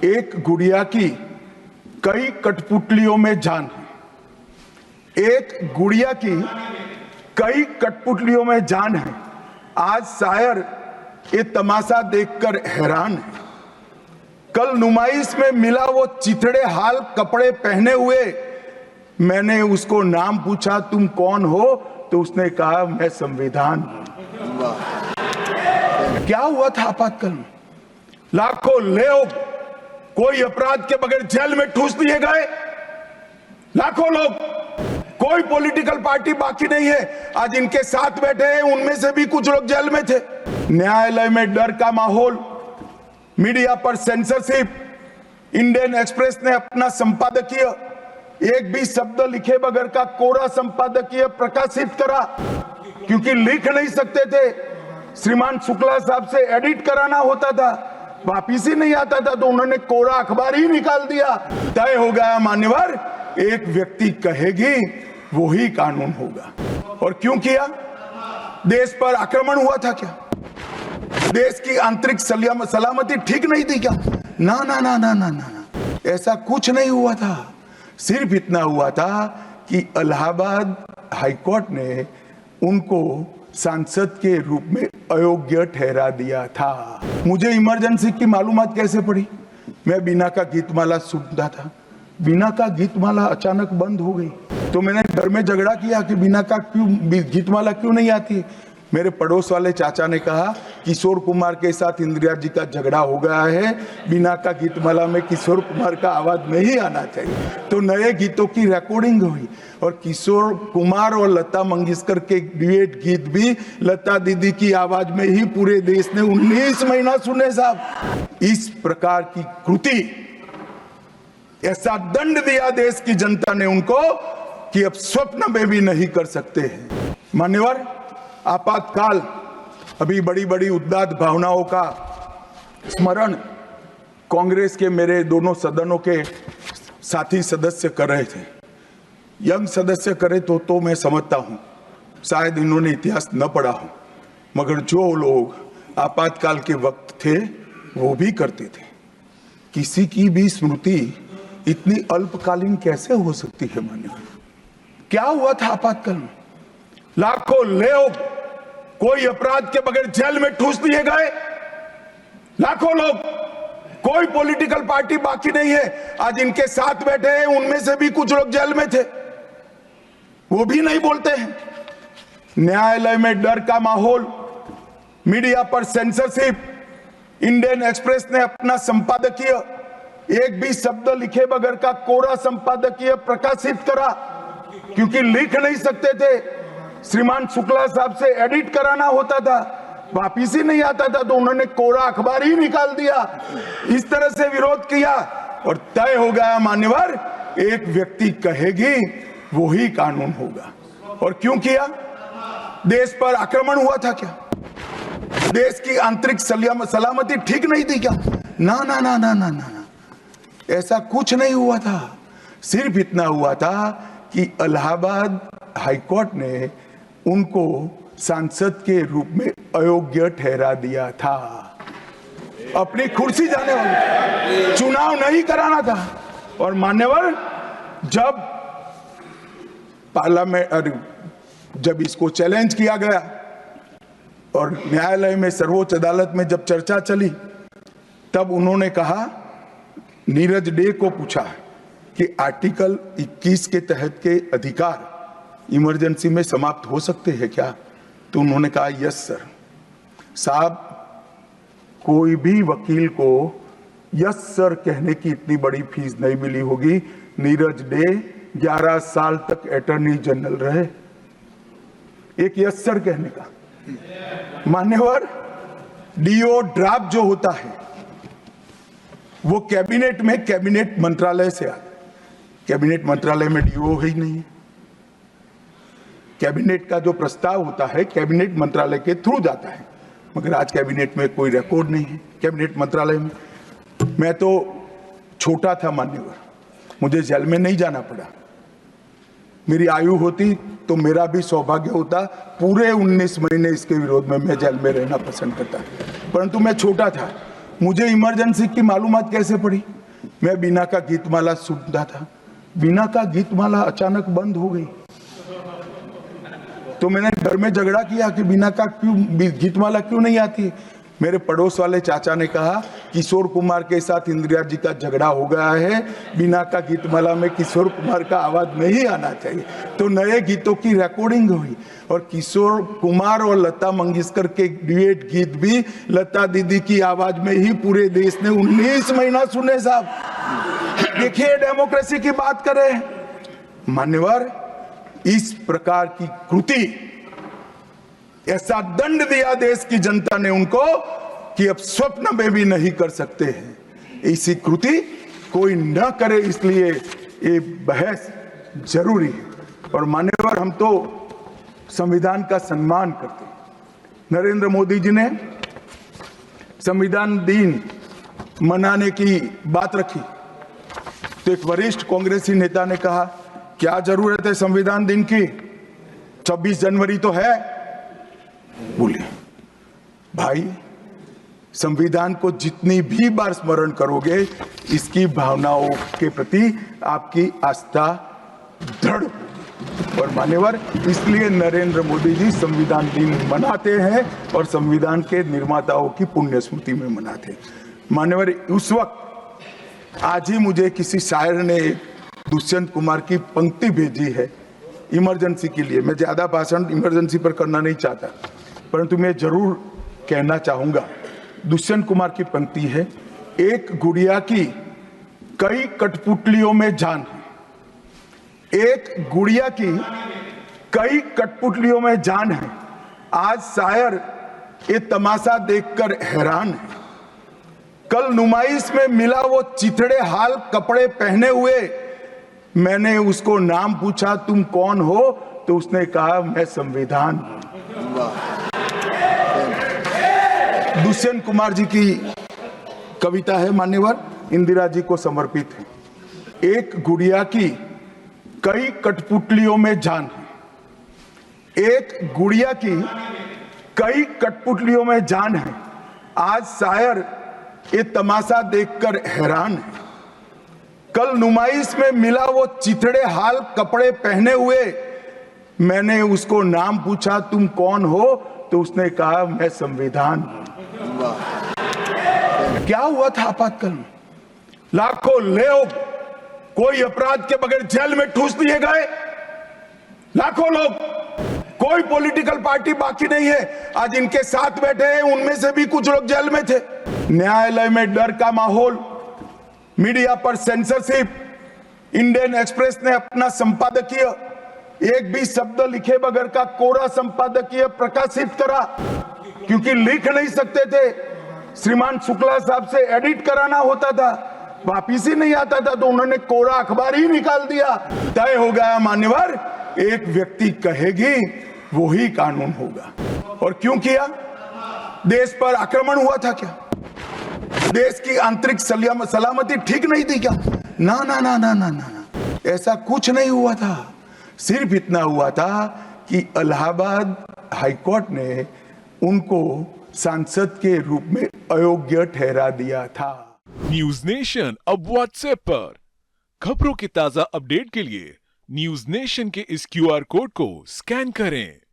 एक गुड़िया की कई कठपुतलियों में जान है। एक गुड़िया की कई कठपुतलियों में जान है। आज शायर ये तमाशा देखकर हैरान है। कल नुमाइश में मिला वो चिथड़े हाल कपड़े पहने हुए। मैंने उसको नाम पूछा, तुम कौन हो? तो उसने कहा, मैं संविधान हूं। क्या हुआ था आपातकाल में? लाखों लोग कोई अपराध के बगैर जेल में ठूस दिए गए। लाखों लोग, कोई पॉलिटिकल पार्टी बाकी नहीं है। आज इनके साथ बैठे हैं, उनमें से भी कुछ लोग जेल में थे। न्यायालय में डर का माहौल, मीडिया पर सेंसरशिप। इंडियन एक्सप्रेस ने अपना संपादकीय एक भी शब्द लिखे बगैर का कोरा संपादकीय प्रकाशित करा, क्योंकि लिख नहीं सकते थे। श्रीमान शुक्ला साहब से एडिट कराना होता था, वापिस ही नहीं आता था, तो उन्होंने कोरा अखबार ही निकाल दिया। तय हो गया मान्यवर, एक व्यक्ति कहेगी वो ही कानून होगा। और क्यों किया? देश पर आक्रमण हुआ था क्या? देश की आंतरिक सलामती ठीक नहीं थी क्या? ना ना ना ना ना ना, ऐसा कुछ नहीं हुआ था। सिर्फ इतना हुआ था कि इलाहाबाद हाईकोर्ट ने उनको सांसद के रूप में अयोग्य ठहरा दिया था। मुझे इमरजेंसी की मालूमात कैसे पड़ी? मैं बीना का गीतमाला सुनता था। बीना का गीतमाला अचानक बंद हो गई, तो मैंने घर में झगड़ा किया कि बीना का गीतमाला क्यों नहीं आती। मेरे पड़ोस वाले चाचा ने कहा, किशोर कुमार के साथ इंदिरा जी का झगड़ा हो गया है, बीना का गीतमाला में किशोर कुमार का आवाज नहीं आना चाहिए। तो नए गीतों की रिकॉर्डिंग हुई और किशोर कुमार और लता मंगेशकर के ड्यूएट गीत भी लता दीदी की आवाज में ही पूरे देश ने 19 महीना सुने साहब। इस प्रकार की कृति, ऐसा दंड दिया देश की जनता ने उनको कि अब स्वप्न में भी नहीं कर सकते हैं। मान्यवर, आपातकाल अभी बड़ी बड़ी उदात्त भावनाओं का स्मरण कांग्रेस के मेरे दोनों सदनों के साथी सदस्य कर रहे थे। यंग सदस्य करे तो मैं समझता हूं, शायद इन्होंने इतिहास न पढ़ा हो, मगर जो लोग आपातकाल के वक्त थे वो भी करते थे। किसी की भी स्मृति इतनी अल्पकालीन कैसे हो सकती है? मान्यवर, क्या हुआ था आपातकाल में? लाखों लोग कोई अपराध के बगैर जेल में ठूस दिए गए। लाखों लोग, कोई पॉलिटिकल पार्टी बाकी नहीं है। आज इनके साथ बैठे हैं, उनमें से भी कुछ लोग जेल में थे, वो भी नहीं बोलते हैं। न्यायालय में डर का माहौल, मीडिया पर सेंसरशिप। इंडियन एक्सप्रेस ने अपना संपादकीय एक भी शब्द लिखे बगैर का कोरा संपादकीय प्रकाशित करा, क्योंकि लिख नहीं सकते थे। श्रीमान शुक्ला साहब से एडिट कराना होता था, वापिस ही नहीं आता था, तो उन्होंने कोरा अखबार ही निकाल दिया। इस तरह से विरोध किया और तय हो गया मान्यवर, एक व्यक्ति कहेगी वो ही कानून होगा। और क्यों किया? देश पर आक्रमण हुआ था क्या? देश की आंतरिक सलामती ठीक नहीं थी क्या? ना ना ना ना ना ना, ऐसा कुछ नहीं हुआ था। सिर्फ इतना हुआ था कि इलाहाबाद हाईकोर्ट ने उनको सांसद के रूप में अयोग्य ठहरा दिया था। अपनी कुर्सी जाने वाले, चुनाव नहीं कराना था। और मान्यवर, जब पार्लियामेंट, जब इसको चैलेंज किया गया और न्यायालय में, सर्वोच्च अदालत में जब चर्चा चली, तब उन्होंने कहा, नीरज डे को पूछा कि आर्टिकल 21 के तहत के अधिकार इमरजेंसी में समाप्त हो सकते हैं क्या? तो उन्होंने कहा, यस सर। साहब, कोई भी वकील को यस सर कहने की इतनी बड़ी फीस नहीं मिली होगी। नीरज डे 11 साल तक अटॉर्नी जनरल रहे, एक यस सर कहने का। मान्यवर, डीओ ड्राफ्ट जो होता है वो कैबिनेट में, कैबिनेट मंत्रालय से आता। कैबिनेट मंत्रालय में डीओ ही नहीं है। कैबिनेट का जो प्रस्ताव होता है कैबिनेट मंत्रालय के थ्रू जाता है, मगर आज कैबिनेट में कोई रिकॉर्ड नहीं है। कैबिनेट मंत्रालय में मैं तो छोटा था मान्यवर, मुझे जेल में नहीं जाना पड़ा। मेरी आयु होती तो मेरा भी सौभाग्य होता, पूरे 19 महीने इसके विरोध में मैं जेल में रहना पसंद करता, परंतु मैं छोटा था, मुझे इमरजेंसी की मालूमात कैसे पड़ी? मैं बीना का गीतमाला सुनता था, बीना का गीतमाला अचानक बंद हो गई। तो मैंने घर में झगड़ा किया कि बीना का क्यों गीतमाला क्यों नहीं आती। मेरे पड़ोस वाले चाचा ने कहा किशोर कुमार के साथ इंदिरा जी का झगड़ा हो गया है, बीना का गीतमाला में किशोर कुमार का आवाज नहीं आना चाहिए। तो नए गीतों की रिकॉर्डिंग हुई और किशोर कुमार और लता मंगेशकर के ड्यूएट गीत भी लता दीदी की आवाज में ही पूरे देश ने 19 महीना सुने साहब। देखिए डेमोक्रेसी की बात करें मान्यवर, इस प्रकार की कृति, ऐसा दंड दिया देश की जनता ने उनको कि अब स्वप्न में भी नहीं कर सकते हैं। ऐसी कृति कोई न करे, इसलिए ये बहस जरूरी है। और मान्यवर, हम तो संविधान का सम्मान करते हैं। नरेंद्र मोदी जी ने संविधान दिन मनाने की बात रखी तो एक वरिष्ठ कांग्रेसी नेता ने कहा क्या जरूरत है संविधान दिन की, 26 जनवरी तो है। बोले भाई, संविधान को जितनी भी बार स्मरण करोगे, इसकी भावनाओं के प्रति आपकी आस्था दृढ़। और मान्यवर, इसलिए नरेंद्र मोदी जी संविधान दिन मनाते हैं और संविधान के निर्माताओं की पुण्य स्मृति में मनाते हैं। मान्यवर, उस वक्त आज ही मुझे किसी शायर ने दुष्यंत कुमार की पंक्ति भेजी है इमरजेंसी के लिए। मैं ज्यादा भाषण इमरजेंसी पर करना नहीं चाहता, परंतु मैं जरूर कहना चाहूंगा। दुष्यंत कुमार की पंक्ति है, एक गुड़िया की कई कठपुतलियों में जान है, एक गुड़िया की कई कठपुतलियों में जान है। आज शायर ये तमाशा देखकर हैरान है। कल नुमाइश में मिला वो चिथड़े हाल कपड़े पहने हुए, मैंने उसको नाम पूछा तुम कौन हो, तो उसने कहा मैं संविधान हूं। दुष्यंत कुमार जी की कविता है मान्यवर, इंदिरा जी को समर्पित है। एक गुड़िया की कई कठपुतलियों में जान है, एक गुड़िया की कई कठपुतलियों में जान है। आज शायर ये तमाशा देखकर हैरान है। कल नुमाइश में मिला वो चिथड़े हाल कपड़े पहने हुए, मैंने उसको नाम पूछा तुम कौन हो, तो उसने कहा मैं संविधान हूं। क्या हुआ था आपातकाल में? लाखों लोग कोई अपराध के बगैर जेल में ठूस दिए गए, लाखों लोग, कोई पॉलिटिकल पार्टी बाकी नहीं है। आज इनके साथ बैठे हैं, उनमें से भी कुछ लोग जेल में थे। न्यायालय में डर का माहौल, मीडिया पर सेंसरशिप। इंडियन एक्सप्रेस ने अपना संपादकीय एक भी शब्द लिखे बगैर का कोरा संपादकीय प्रकाशित करा, क्योंकि लिख नहीं सकते थे। श्रीमान शुक्ला साहब से एडिट कराना होता था, वापिस ही नहीं आता था, तो उन्होंने कोरा अखबार ही निकाल दिया। तय हो गया मान्यवर, एक व्यक्ति कहेगी वो ही कानून होगा। और क्यों किया? देश पर आक्रमण हुआ था क्या? देश की आंतरिक सलामती ठीक नहीं थी क्या? ना ना ना ना ना ना, ऐसा कुछ नहीं हुआ था। सिर्फ इतना हुआ था कि इलाहाबाद हाईकोर्ट ने उनको सांसद के रूप में अयोग्य ठहरा दिया था। न्यूज नेशन अब व्हाट्सएप पर खबरों के ताजा अपडेट के लिए न्यूज नेशन के इस QR कोड को स्कैन करें।